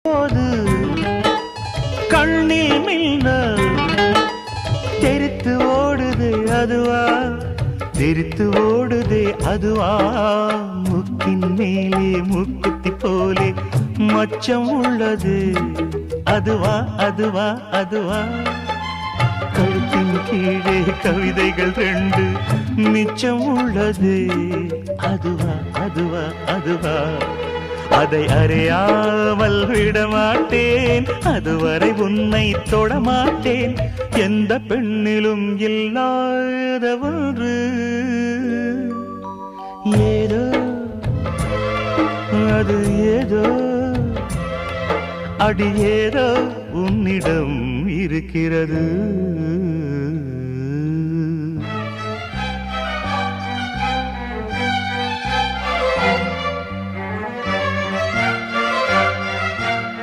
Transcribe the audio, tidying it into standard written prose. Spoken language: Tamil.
போது கண்ணில் மின்னல் தெரித்து ஓடுதே அதுவா, தெரித்து ஓடுதே அதுவா, முக்கின் மேலே முக்குத்தி போலே மச்சம் உள்ளது அதுவா அதுவா அதுவா, கழுத்தின் கீழே கவிதைகள் 2 மிச்சம் உள்ளது அதுவா அதுவா அதுவா, அதை அறியாமல் விடமாட்டேன், அதுவரை உன்னை தொடமாட்டேன், எந்த பெண்ணிலும் இல்லாத ஒன்று ஏதோ, அது ஏதோ அடி ஏதோ உன்னிடம் இருக்கிறது.